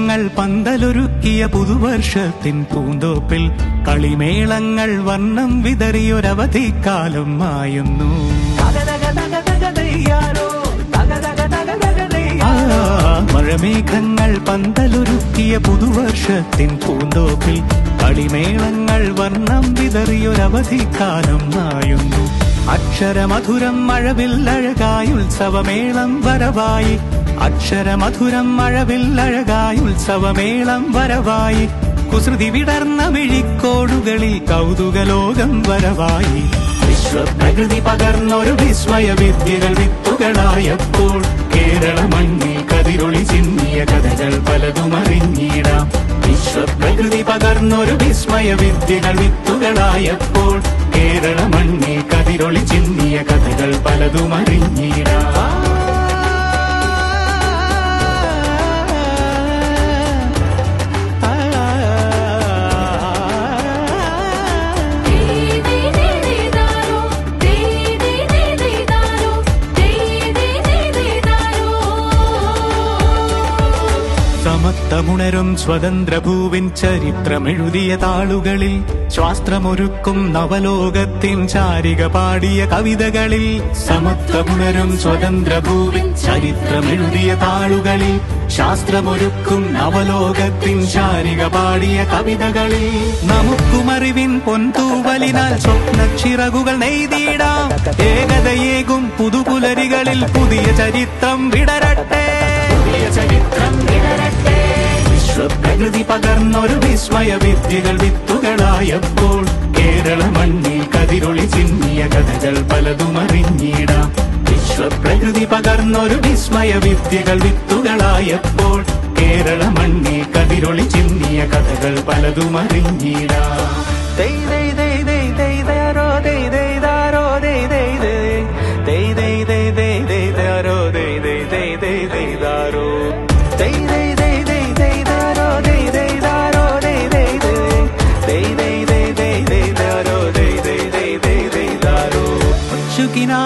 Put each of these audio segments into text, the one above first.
മഴമേഘങ്ങൾ പന്തലൊരുക്കിയ പുതുവർഷത്തിൻ പൂന്തോപ്പിൽ കളിമേളങ്ങൾ വർണ്ണം വിതറിയൊരവധിക്കാലം മായുന്നു. മഴമേഘങ്ങൾ പന്തലൊരുക്കിയ പുതുവർഷത്തിൻ പൂന്തോപ്പിൽ കളിമേളങ്ങൾ വർണ്ണം വിതറിയൊരവധിക്കാലം മായുന്നു. അക്ഷരമധുരം മഴവില്ലഴകായി ഉത്സവമേളം വരവായി. അക്ഷരമധുരം മഴവില്ലഴകായി ഉത്സവമേളം വരവായി. കുസൃതി വിടർന്ന മിഴിക്കോടുകളിൽ കൗതുകലോകം വരവായി. വിശ്വപ്രകൃതി പകർന്നൊരു വിസ്മയ വിദ്യകൾ വിത്തുകളായപ്പോൾ കേരള മണ്ണിൽ കതിരൊളി ചിന്നിയ കഥകൾ പലതും അറിഞ്ഞിടാം. വിശ്വപ്രകൃതി പകർന്നൊരു വിസ്മയ വിദ്യകൾ വിത്തുകളായപ്പോൾ കേരള മണ്ണിൽ കതിരൊളി ചിന്നിയ കഥകൾ പലതും അറിഞ്ഞിടാം. സമത്വമുണരും സ്വതന്ത്രഭൂവിൻ ചരിത്രമെഴുതിയ താളുകളിൽ ശാസ്ത്രമൊരുക്കും നവലോകത്തിൻ ചാരിക പാടിയ കവിതകളിൽ. സമത്വമുണരും സ്വതന്ത്രഭൂവിൻ ചരിത്രമെഴുതിയ താളുകളിൽ ശാസ്ത്രമൊരുക്കും നവലോകത്തിൻ ചാരിക പാടിയ കവിതകളിൽ. നമുക്കുമറിവിൻ പൊൻതൂവലിനാൽ സ്വപ്നച്ചിറകുകൾ നെയ്തിടാം. ഏകതയേകും പുതുപുലരികളിൽ പുതിയ ചരിത്രം വിടരട്ടെ. വിശ്വപ്രകൃതി പകർന്നൊരു വിസ്മയ വിദ്യകൾ വിത്തുകളായപ്പോൾ കേരള മണ്ണിൽ കതിരൊളി ചിന്നിയ കഥകൾ പലതും അറിഞ്ഞിടാം. വിശ്വപ്രകൃതി പകർന്നൊരു വിസ്മയ വിദ്യകൾ വിത്തുകളായപ്പോൾ കേരള മണ്ണിൽ കതിരൊളി ചിന്നിയ കഥകൾ പലതും അറിഞ്ഞിടാം.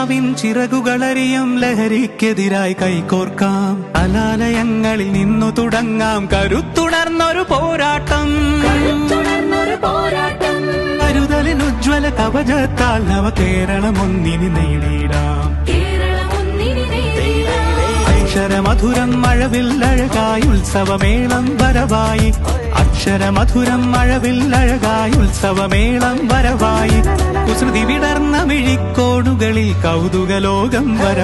ിൻ ചിറകുകളറിയും ലഹരിക്കെതിരായി കൈകോർക്കാം. കലാലയങ്ങളിൽ നിന്നു തുടങ്ങാം കരുത്തുണർന്നൊരു പോരാട്ടം. കരുതലിനുജ്വല കവചത്താൽ നവ കേരളം ഒന്നിന് നേടിയിടാം. അക്ഷരമധുരം മഴവില്ലഴകായി ഉത്സവമേളം വരവായി. അക്ഷരമധുരം മഴവില്ലഴകായി ഉത്സവമേളം വരവായി. കുസൃതി വിടർന്ന മിഴിക്കോടുകളിൽ കൗതുകലോകം വര